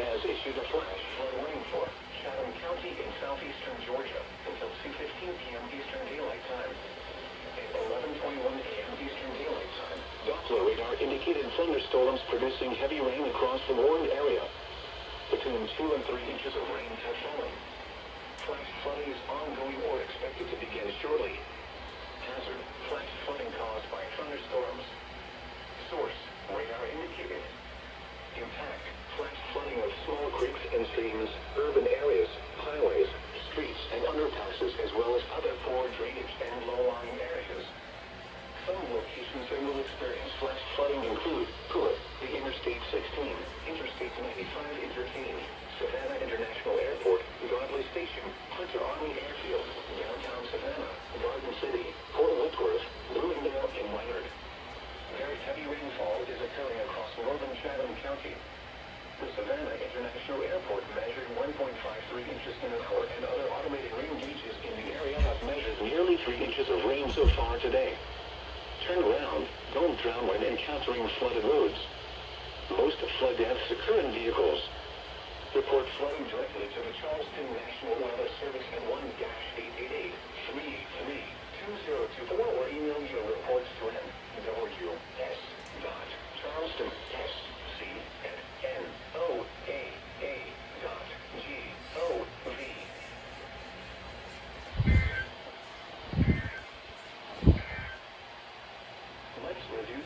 has issued a flash flood warning for Chatham County in southeastern Georgia until 2:15 p.m. Eastern Daylight Time and 11:21 a.m. Eastern Daylight Time. Doppler radar indicated thunderstorms producing heavy rain across the warned area. Between 2 and 3 inches of rain have fallen. Flash flooding is ongoing or expected to begin shortly. Hazard: flash flooding caused by thunderstorms. Source: radar indicated. Impact: flash flooding of small creeks and streams, urban areas, highways, streets, and underpasses, as well as other poor drainage and low-lying areas. Some locations that will experience flash flooding include Pruitt, the Interstate 16, Interstate 95 Interchange, Savannah International Airport, Godley Station, Hunter Army Airfield, downtown Savannah, Garden City, Fort Whitworth, Bloomingdale, and Leonard. Very heavy rainfall is occurring across northern Chatham County. The Savannah International Airport measured 1.53 inches in an hour, and other automated rain gauges in the area have measured nearly 3 inches of rain so far today. Turn around. Don't drown when encountering flooded roads. Most flood deaths occur in vehicles. Report flooding directly to the Charleston National Weather Service at 1-888-383-2024 or email your reports to NWR@NOAA.gov. Let's review